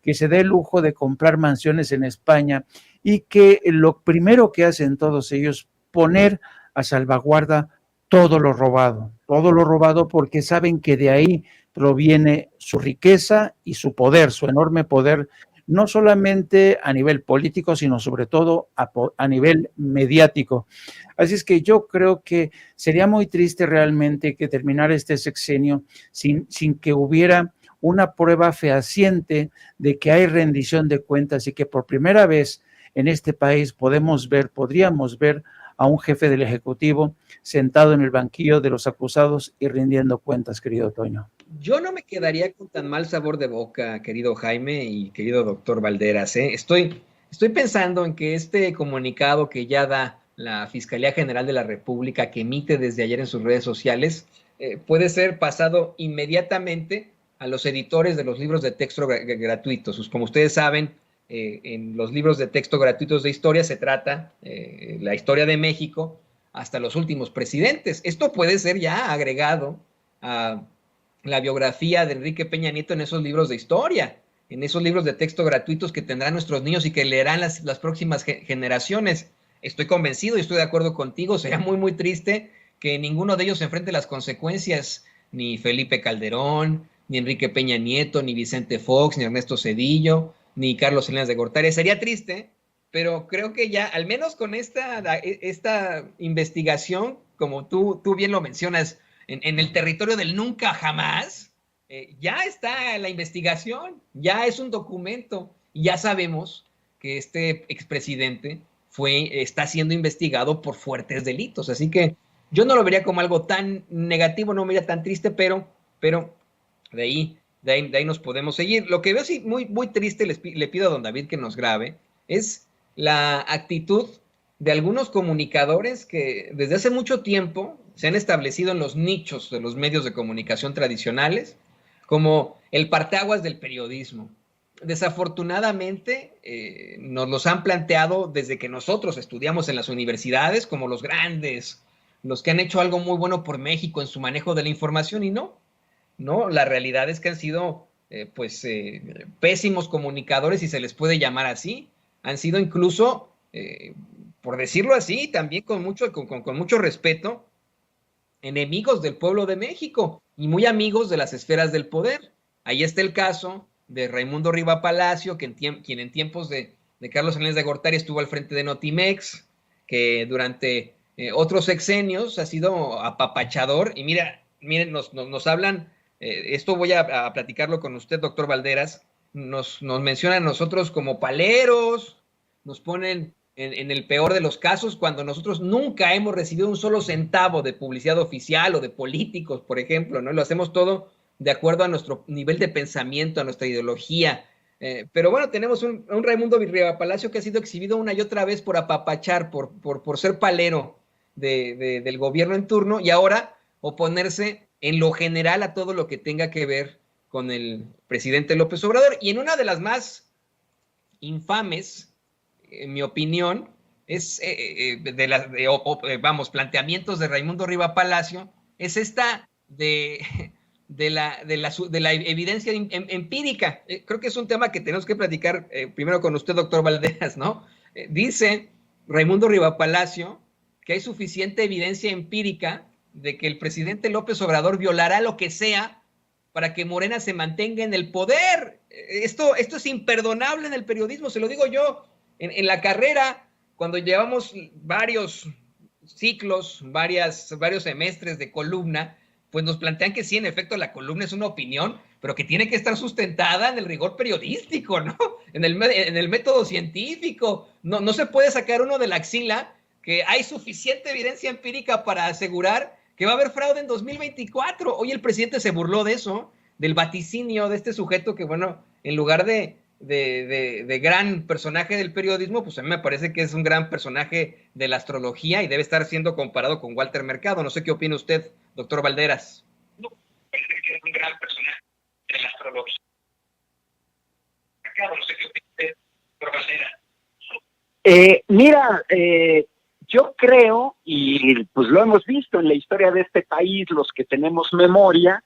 que se da el lujo de comprar mansiones en España y que lo primero que hacen todos ellos, poner a salvaguarda todo lo robado porque saben que de ahí proviene su riqueza y su poder, su enorme poder, no solamente a nivel político, sino sobre todo a nivel mediático. Así es que yo creo que sería muy triste realmente que terminara este sexenio sin que hubiera una prueba fehaciente de que hay rendición de cuentas y que por primera vez en este país podríamos ver a un jefe del Ejecutivo sentado en el banquillo de los acusados y rindiendo cuentas, querido Toño. Yo no me quedaría con tan mal sabor de boca, querido Jaime y querido doctor Valderas. Estoy pensando en que este comunicado que ya da la Fiscalía General de la República, que emite desde ayer en sus redes sociales, puede ser pasado inmediatamente a los editores de los libros de texto gratuitos. Como ustedes saben, en los libros de texto gratuitos de historia se trata la historia de México hasta los últimos presidentes. Esto puede ser ya agregado a la biografía de Enrique Peña Nieto en esos libros de historia. en esos libros de texto gratuitos que tendrán nuestros niños y que leerán las próximas generaciones. Estoy convencido y estoy de acuerdo contigo, sería muy, muy triste que ninguno de ellos enfrente las consecuencias, ni Felipe Calderón, ni Enrique Peña Nieto, ni Vicente Fox, ni Ernesto Zedillo, ni Carlos Salinas de Gortari. Sería triste, pero creo que ya, al menos con esta investigación, como tú bien lo mencionas, en el territorio del nunca jamás, ya está la investigación, ya es un documento, y ya sabemos que este expresidente está siendo investigado por fuertes delitos. Así que yo no lo vería como algo tan negativo, no me vería tan triste, pero de ahí nos podemos seguir. Lo que veo sí muy, muy triste, le pido a don David que nos grabe, es la actitud de algunos comunicadores que desde hace mucho tiempo se han establecido en los nichos de los medios de comunicación tradicionales como el parteaguas del periodismo. Desafortunadamente nos los han planteado desde que nosotros estudiamos en las universidades como los grandes, los que han hecho algo muy bueno por México en su manejo de la información, y no, la realidad es que han sido pésimos comunicadores, si se les puede llamar así. Han sido incluso, por decirlo así, también con mucho respeto, enemigos del pueblo de México y muy amigos de las esferas del poder. Ahí está el caso de Raimundo Riva Palacio, quien en tiempos de Carlos Salinas de Gortari estuvo al frente de Notimex, que durante otros sexenios ha sido apapachador. Y miren, nos hablan, esto voy a platicarlo con usted, doctor Valderas, nos mencionan a nosotros como paleros, nos ponen en el peor de los casos, cuando nosotros nunca hemos recibido un solo centavo de publicidad oficial o de políticos, por ejemplo, ¿no? Lo hacemos todo de acuerdo a nuestro nivel de pensamiento, a nuestra ideología. Pero bueno, tenemos un Raimundo Riva Palacio que ha sido exhibido una y otra vez por apapachar, por ser palero del gobierno en turno, y ahora oponerse en lo general a todo lo que tenga que ver con el presidente López Obrador. Y en una de las más infames, en mi opinión, es planteamientos de Raimundo Riva Palacio, es esta de la evidencia empírica. Creo que es un tema que tenemos que platicar primero con usted, doctor Valderas, ¿no? Dice Raimundo Riva Palacio que hay suficiente evidencia empírica de que el presidente López Obrador violará lo que sea para que Morena se mantenga en el poder. Esto es imperdonable en el periodismo, se lo digo yo. En la carrera, cuando llevamos varios ciclos, varios semestres de columna, pues nos plantean que sí, en efecto, la columna es una opinión, pero que tiene que estar sustentada en el rigor periodístico, ¿no? En el método científico. No se puede sacar uno de la axila que hay suficiente evidencia empírica para asegurar que va a haber fraude en 2024. Hoy el presidente se burló de eso, del vaticinio de este sujeto que, bueno, en lugar de gran personaje del periodismo, pues a mí me parece que es un gran personaje de la astrología y debe estar siendo comparado con Walter Mercado. No sé qué opina usted, doctor Valderas. No, parece que es un gran personaje de la astrología. No sé qué opina usted, doctor Valderas. Yo creo, y pues lo hemos visto en la historia de este país, los que tenemos memoria,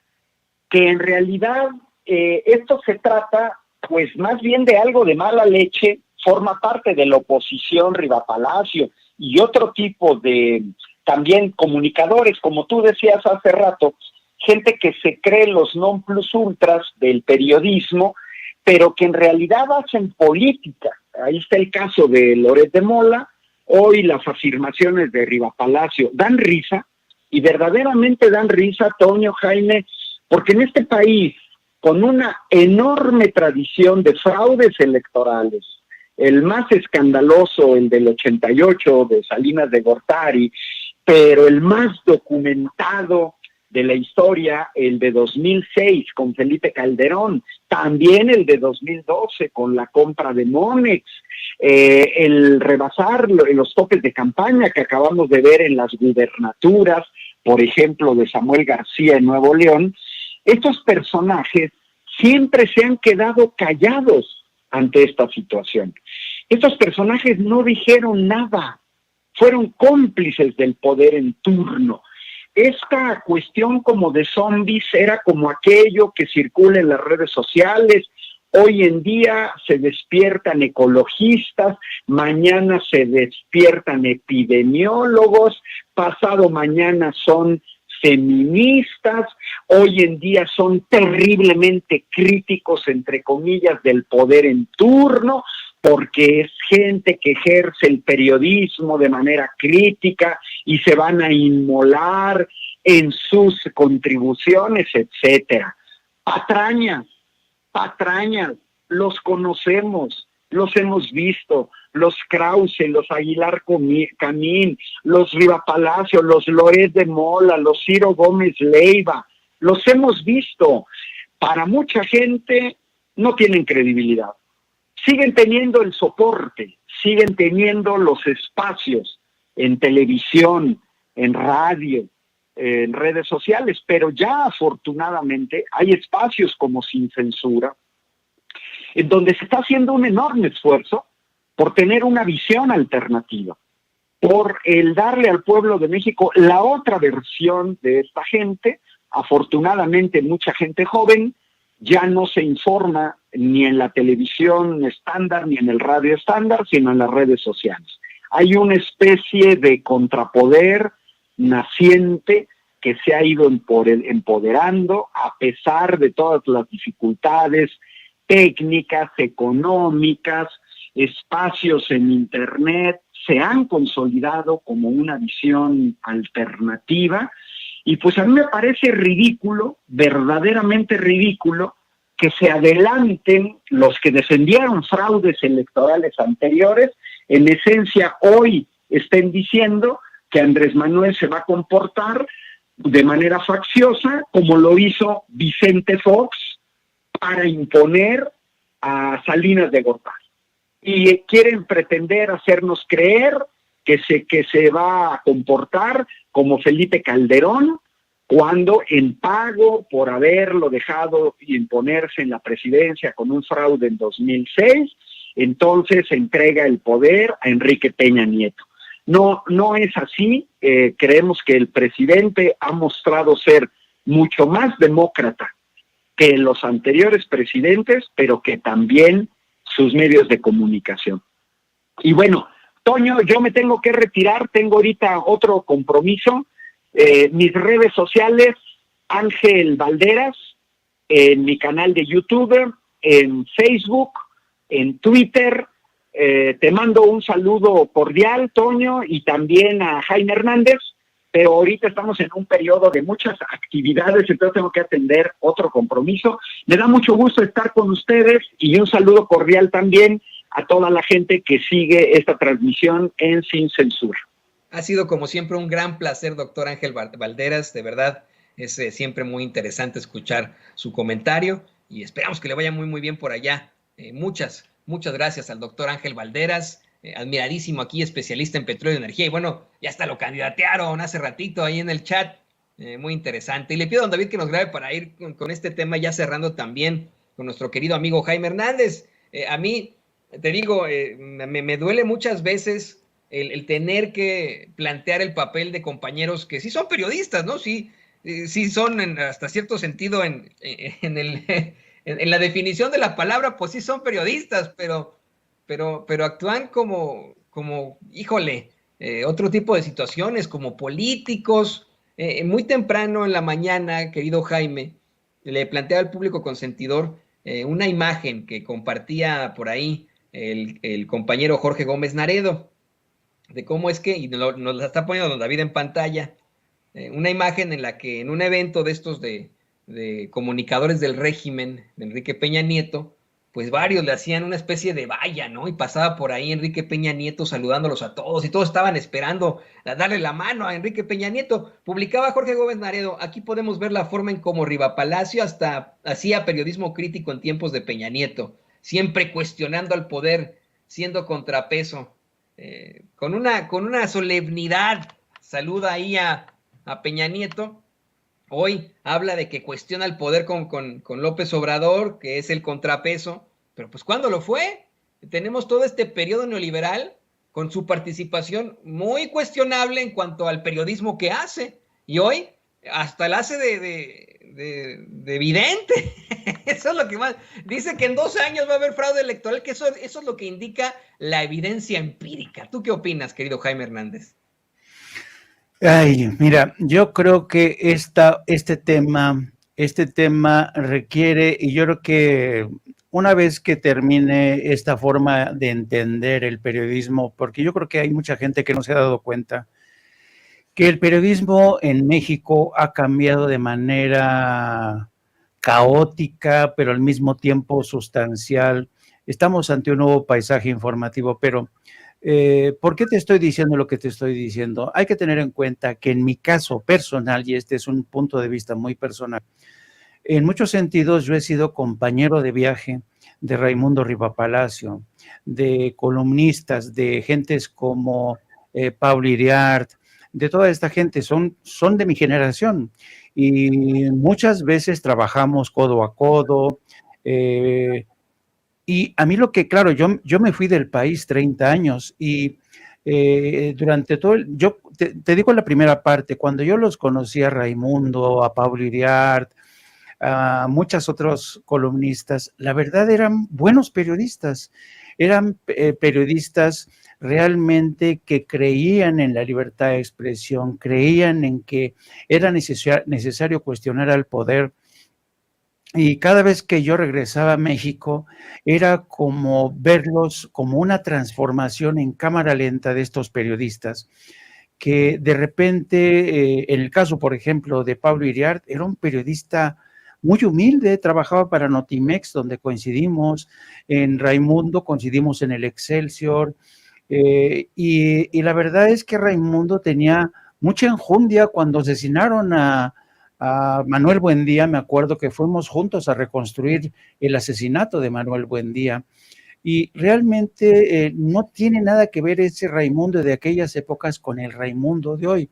que en realidad esto se trata pues más bien de algo de mala leche. Forma parte de la oposición Riva Palacio y otro tipo de también comunicadores, como tú decías hace rato, gente que se cree los non plus ultras del periodismo, pero que en realidad hacen política. Ahí está el caso de Loret de Mola. Hoy las afirmaciones de Riva Palacio dan risa, y verdaderamente dan risa, Toño, Jaime, porque en este país, con una enorme tradición de fraudes electorales, el más escandaloso, el del 88, de Salinas de Gortari, pero el más documentado de la historia, el de 2006 con Felipe Calderón, también el de 2012 con la compra de Monex, el rebasar los topes de campaña que acabamos de ver en las gubernaturas, por ejemplo, de Samuel García en Nuevo León. Estos personajes siempre se han quedado callados ante esta situación. Estos personajes no dijeron nada, fueron cómplices del poder en turno. Esta cuestión como de zombies era como aquello que circula en las redes sociales, Hoy en día se despiertan ecologistas, mañana se despiertan epidemiólogos, pasado mañana son feministas, hoy en día son terriblemente críticos, entre comillas, del poder en turno, porque es gente que ejerce el periodismo de manera crítica y se van a inmolar en sus contribuciones, etcétera. Patrañas, los conocemos, los hemos visto, los Krause, los Aguilar Camín, los Riva Palacio, los Loret de Mola, los Ciro Gómez Leiva, los hemos visto. Para mucha gente no tienen credibilidad. Siguen teniendo el soporte, siguen teniendo los espacios en televisión, en radio, en redes sociales, pero ya afortunadamente hay espacios como Sin Censura, en donde se está haciendo un enorme esfuerzo por tener una visión alternativa, por el darle al pueblo de México la otra versión de esta gente. Afortunadamente mucha gente joven ya no se informa ni en la televisión estándar ni en el radio estándar, sino en las redes sociales. Hay una especie de contrapoder naciente que se ha ido empoderando a pesar de todas las dificultades técnicas, económicas, espacios en Internet, se han consolidado como una visión alternativa. Y pues a mí me parece ridículo, verdaderamente ridículo, que se adelanten los que defendieron fraudes electorales anteriores, en esencia hoy estén diciendo que Andrés Manuel se va a comportar de manera facciosa, como lo hizo Vicente Fox para imponer a Salinas de Gortari. Y quieren pretender hacernos creer que se va a comportar como Felipe Calderón, cuando en pago por haberlo dejado imponerse en la presidencia con un fraude en 2006, entonces entrega el poder a Enrique Peña Nieto. No es así. Creemos que el presidente ha mostrado ser mucho más demócrata que los anteriores presidentes, pero que también sus medios de comunicación. Y bueno, Toño, yo me tengo que retirar, tengo ahorita otro compromiso. Mis redes sociales, Ángel Valderas, en mi canal de YouTube, en Facebook, en Twitter. Te mando un saludo cordial, Toño, y también a Jaime Hernández, pero ahorita estamos en un periodo de muchas actividades, entonces tengo que atender otro compromiso. Me da mucho gusto estar con ustedes y un saludo cordial también a toda la gente que sigue esta transmisión en Sin Censura. Ha sido como siempre un gran placer, doctor Ángel Valderas, de verdad es siempre muy interesante escuchar su comentario y esperamos que le vaya muy muy bien por allá. Muchas gracias al doctor Ángel Valderas, admiradísimo aquí, especialista en petróleo y energía, y bueno, ya hasta lo candidatearon hace ratito ahí en el chat, muy interesante. Y le pido a don David que nos grabe para ir con este tema, ya cerrando también con nuestro querido amigo Jaime Hernández. A mí, te digo, me duele muchas veces el tener que plantear el papel de compañeros que sí son periodistas, ¿no? Sí son hasta cierto sentido en la definición de la palabra, pues sí son periodistas, pero actúan como híjole, otro tipo de situaciones, como políticos. Muy temprano en la mañana, querido Jaime, le planteaba al público consentidor una imagen que compartía por ahí el compañero Jorge Gómez Naredo, de cómo es que, y nos la está poniendo don David en pantalla, una imagen en la que en un evento de estos de comunicadores del régimen de Enrique Peña Nieto, pues varios le hacían una especie de valla, ¿no? Y pasaba por ahí Enrique Peña Nieto saludándolos a todos, y todos estaban esperando a darle la mano a Enrique Peña Nieto. Publicaba Jorge Gómez Naredo, aquí podemos ver la forma en cómo Riva Palacio hasta hacía periodismo crítico en tiempos de Peña Nieto, siempre cuestionando al poder, siendo contrapeso, con una solemnidad, saluda ahí a Peña Nieto. Hoy habla de que cuestiona el poder con López Obrador, que es el contrapeso, pero pues ¿cuándo lo fue? Tenemos todo este periodo neoliberal con su participación muy cuestionable en cuanto al periodismo que hace, y hoy hasta la hace de vidente. Eso es lo que más... Dice que en 2 años va a haber fraude electoral, que eso es lo que indica la evidencia empírica. ¿Tú qué opinas, querido Jaime Hernández? Ay, mira, yo creo que este tema requiere, y yo creo que una vez que termine esta forma de entender el periodismo, porque yo creo que hay mucha gente que no se ha dado cuenta que el periodismo en México ha cambiado de manera caótica, pero al mismo tiempo sustancial. Estamos ante un nuevo paisaje informativo, pero ¿por qué te estoy diciendo lo que te estoy diciendo? Hay que tener en cuenta que en mi caso personal, y este es un punto de vista muy personal, en muchos sentidos yo he sido compañero de viaje de Raimundo Rivapalacio, de columnistas, de gentes como Pablo Iriart, de toda esta gente, son de mi generación y muchas veces trabajamos codo a codo. Y a mí lo que, claro, yo me fui del país 30 años y durante todo yo te digo la primera parte, cuando yo los conocí a Raimundo, a Pablo Iriart, a muchos otros columnistas, la verdad eran buenos periodistas, eran periodistas realmente que creían en la libertad de expresión, creían en que era necesario cuestionar al poder. Y cada vez que yo regresaba a México, era como verlos como una transformación en cámara lenta de estos periodistas, que de repente, en el caso, por ejemplo, de Pablo Iriart, era un periodista muy humilde, trabajaba para Notimex, donde coincidimos, en Raimundo coincidimos en el Excelsior, y la verdad es que Raimundo tenía mucha enjundia cuando asesinaron a Manuel Buendía. Me acuerdo que fuimos juntos a reconstruir el asesinato de Manuel Buendía, y realmente no tiene nada que ver ese Raimundo de aquellas épocas con el Raimundo de hoy.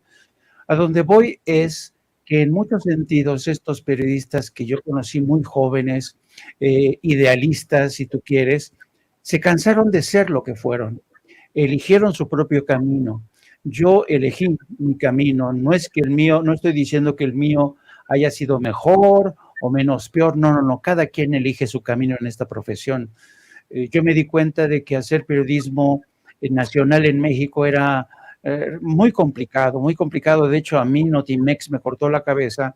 A donde voy es que en muchos sentidos estos periodistas que yo conocí muy jóvenes, idealistas, si tú quieres, se cansaron de ser lo que fueron, eligieron su propio camino. Yo elegí mi camino, no es que el mío, no estoy diciendo que el mío haya sido mejor o menos peor, no, cada quien elige su camino en esta profesión. Yo me di cuenta de que hacer periodismo nacional en México era muy complicado. De hecho, a mí Notimex me cortó la cabeza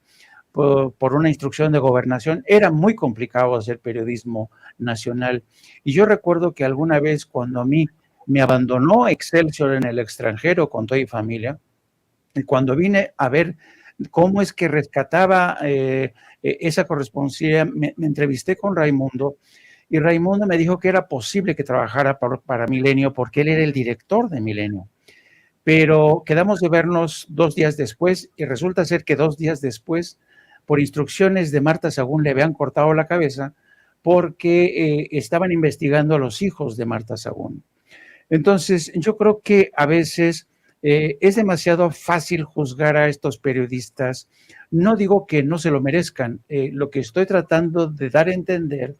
por una instrucción de gobernación. Era muy complicado hacer periodismo nacional. Y yo recuerdo que alguna vez cuando a mí me abandonó Excelsior en el extranjero con toda mi familia, y cuando vine a ver cómo es que rescataba esa corresponsalía, me entrevisté con Raimundo, y Raimundo me dijo que era posible que trabajara para Milenio porque él era el director de Milenio. Pero quedamos de vernos 2 días después y resulta ser que 2 días después, por instrucciones de Marta Sagún, le habían cortado la cabeza porque estaban investigando a los hijos de Marta Sagún. Entonces, yo creo que a veces es demasiado fácil juzgar a estos periodistas. No digo que no se lo merezcan. Lo que estoy tratando de dar a entender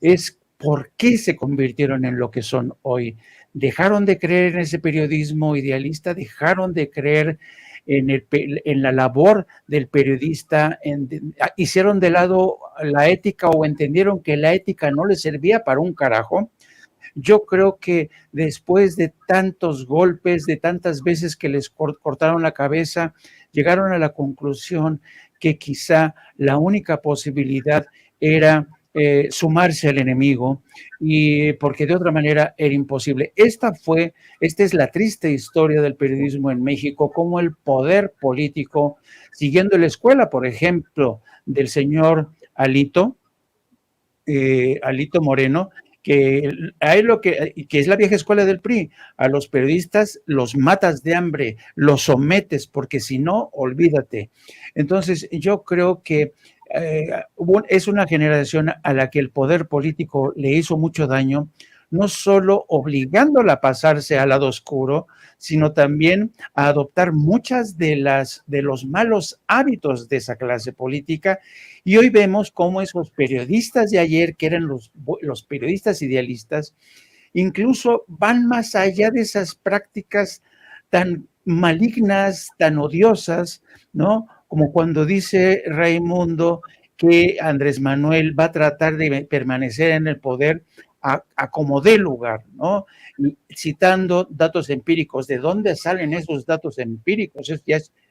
es por qué se convirtieron en lo que son hoy. Dejaron de creer en ese periodismo idealista, dejaron de creer en la labor del periodista, hicieron de lado la ética o entendieron que la ética no les servía para un carajo. Yo creo que después de tantos golpes, de tantas veces que les cortaron la cabeza, llegaron a la conclusión que quizá la única posibilidad era sumarse al enemigo, y porque de otra manera era imposible. Esta es la triste historia del periodismo en México, como el poder político, siguiendo la escuela, por ejemplo, del señor Alito Moreno, que hay que es la vieja escuela del PRI, a los periodistas los matas de hambre, los sometes, porque si no, olvídate. Entonces, yo creo que es una generación a la que el poder político le hizo mucho daño, no solo obligándola a pasarse al lado oscuro, sino también a adoptar muchas de los malos hábitos de esa clase política. Y hoy vemos cómo esos periodistas de ayer, que eran los periodistas idealistas, incluso van más allá de esas prácticas tan malignas, tan odiosas, ¿no? como cuando dice Raimundo que Andrés Manuel va a tratar de permanecer en el poder a como dé lugar, ¿no? Y citando datos empíricos. ¿De dónde salen esos datos empíricos?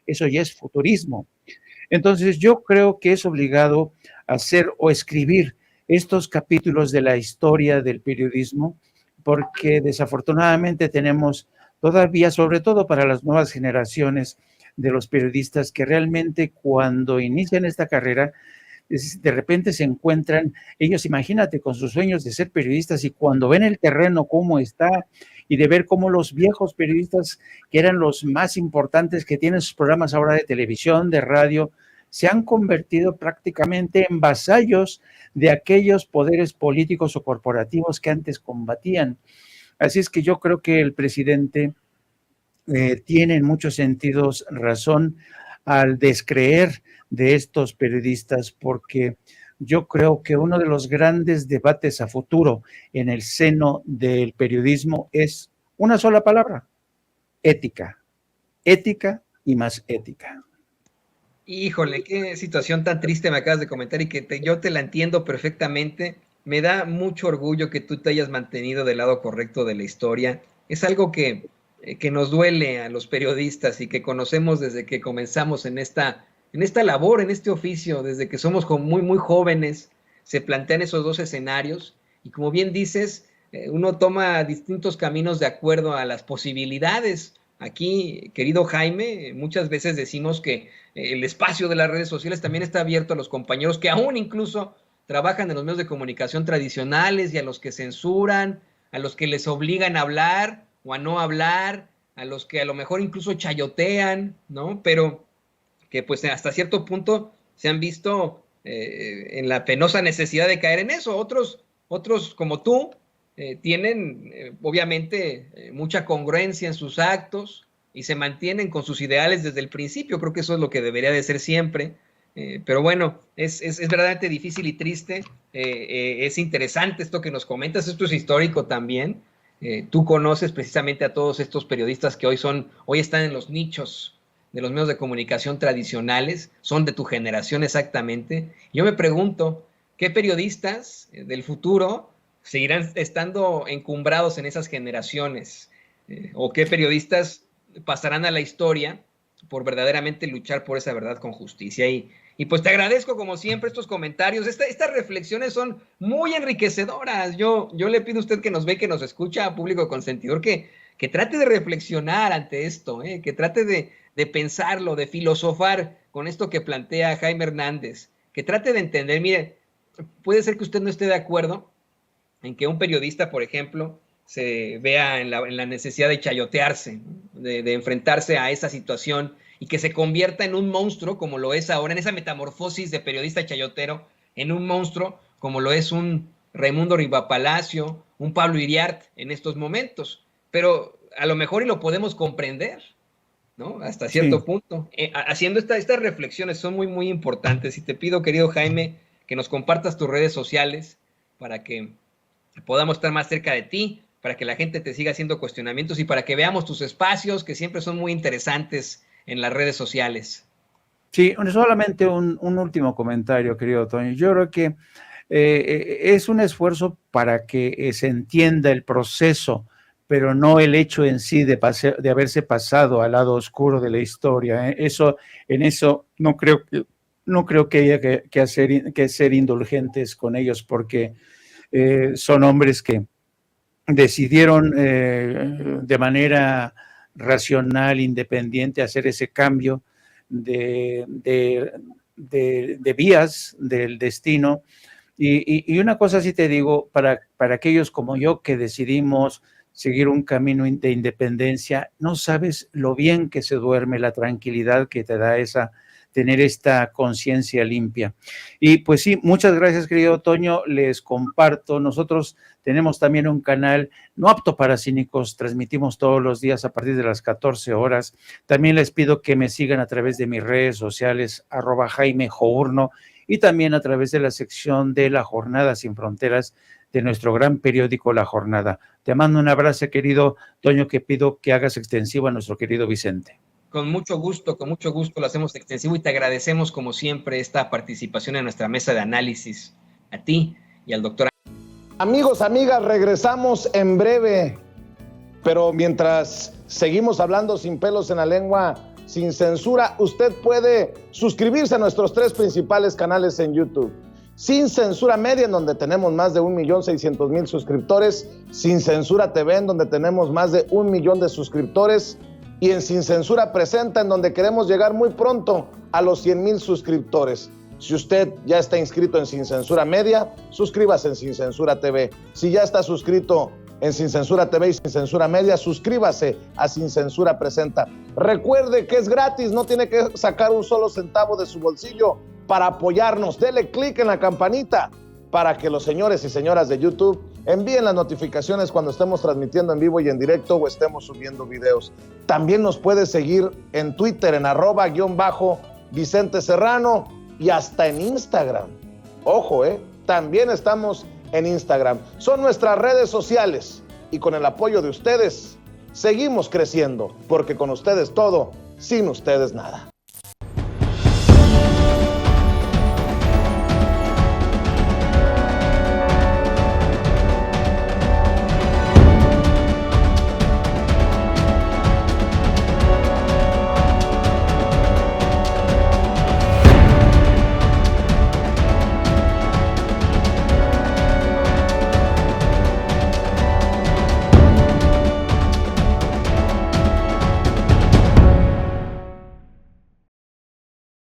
Eso ya es futurismo. Entonces yo creo que es obligado hacer o escribir estos capítulos de la historia del periodismo, porque desafortunadamente tenemos todavía, sobre todo para las nuevas generaciones de los periodistas, que realmente cuando inician esta carrera, de repente se encuentran, ellos imagínate con sus sueños de ser periodistas, y cuando ven el terreno cómo está, y de ver cómo los viejos periodistas, que eran los más importantes, que tienen sus programas ahora de televisión, de radio, se han convertido prácticamente en vasallos de aquellos poderes políticos o corporativos que antes combatían. Así es que yo creo que el presidente tiene en muchos sentidos razón al descreer de estos periodistas, porque yo creo que uno de los grandes debates a futuro en el seno del periodismo es una sola palabra: ética. Ética y más ética. Híjole, qué situación tan triste me acabas de comentar, y que yo te la entiendo perfectamente. Me da mucho orgullo que tú te hayas mantenido del lado correcto de la historia. Es algo que nos duele a los periodistas y que conocemos desde que comenzamos en esta labor, en este oficio, desde que somos muy, muy jóvenes. Se plantean esos dos escenarios y, como bien dices, uno toma distintos caminos de acuerdo a las posibilidades. Aquí, querido Jaime, muchas veces decimos que el espacio de las redes sociales también está abierto a los compañeros que aún incluso trabajan en los medios de comunicación tradicionales, y a los que censuran, a los que les obligan a hablar o a no hablar, a los que a lo mejor incluso chayotean, ¿no? Pero que pues hasta cierto punto se han visto en la penosa necesidad de caer en eso. Otros como tú, tienen obviamente mucha congruencia en sus actos y se mantienen con sus ideales desde el principio. Creo que eso es lo que debería de ser siempre. Pero bueno, es verdaderamente difícil y triste. Es interesante esto que nos comentas, esto es histórico también. Tú conoces precisamente a todos estos periodistas que hoy están en los nichos de los medios de comunicación tradicionales, son de tu generación exactamente. Yo me pregunto, ¿qué periodistas del futuro seguirán estando encumbrados en esas generaciones? ¿O qué periodistas pasarán a la historia por verdaderamente luchar por esa verdad con justicia? Y pues te agradezco como siempre estos comentarios. Estas reflexiones son muy enriquecedoras. Yo le pido a usted que nos ve, que nos escucha, público consentidor, que trate de reflexionar ante esto, que trate de pensarlo, de filosofar con esto que plantea Jaime Hernández, que trate de entender. Mire, puede ser que usted no esté de acuerdo en que un periodista, por ejemplo, se vea en la necesidad de chayotearse, de enfrentarse a esa situación, y que se convierta en un monstruo como lo es ahora, en esa metamorfosis de periodista chayotero, en un monstruo como lo es un Raimundo Rivapalacio, un Pablo Iriart en estos momentos. Pero a lo mejor y lo podemos comprender, ¿no? Hasta cierto punto. Haciendo estas reflexiones son muy, muy importantes, y te pido, querido Jaime, que nos compartas tus redes sociales para que podamos estar más cerca de ti, para que la gente te siga haciendo cuestionamientos y para que veamos tus espacios, que siempre son muy interesantes en las redes sociales. Sí, solamente un último comentario, querido Toño. Yo creo que es un esfuerzo para que se entienda el proceso, pero no el hecho en sí de haberse pasado al lado oscuro de la historia. En eso no creo que haya que ser indulgentes con ellos, porque son hombres que decidieron de manera racional, independiente, hacer ese cambio de vías del destino. Y una cosa sí te digo, para aquellos como yo que decidimos seguir un camino de independencia, no sabes lo bien que se duerme, la tranquilidad que te da tener esta conciencia limpia. Y pues sí, muchas gracias, querido Toño, les comparto. Nosotros tenemos también un canal no apto para cínicos, transmitimos todos los días a partir de las 14 horas. También les pido que me sigan a través de mis redes sociales, @JaimeJourno, y también a través de la sección de La Jornada Sin Fronteras de nuestro gran periódico La Jornada. Te mando un abrazo, querido Toño, que pido que hagas extensivo a nuestro querido Vicente. Con mucho gusto lo hacemos extensivo y te agradecemos como siempre esta participación en nuestra mesa de análisis, a ti y al doctor. Amigos, amigas, regresamos en breve, pero mientras seguimos hablando sin pelos en la lengua, sin censura, usted puede suscribirse a nuestros 3 principales canales en YouTube. Sin Censura Media, en donde tenemos más de 1,600,000 suscriptores, Sin Censura TV, en donde tenemos más de 1 millón de suscriptores, y en Sin Censura Presenta, en donde queremos llegar muy pronto a los 100,000 suscriptores. Si usted ya está inscrito en Sin Censura Media, suscríbase en Sin Censura TV. Si ya está suscrito en Sin Censura TV y Sin Censura Media, suscríbase a Sin Censura Presenta. Recuerde que es gratis, no tiene que sacar un solo centavo de su bolsillo para apoyarnos. Dele clic en la campanita para que los señores y señoras de YouTube envíen las notificaciones cuando estemos transmitiendo en vivo y en directo o estemos subiendo videos. También nos puede seguir en Twitter en @Vicente Serrano y hasta en Instagram. Ojo, también estamos en Instagram. Son nuestras redes sociales y con el apoyo de ustedes seguimos creciendo, porque con ustedes todo, sin ustedes nada.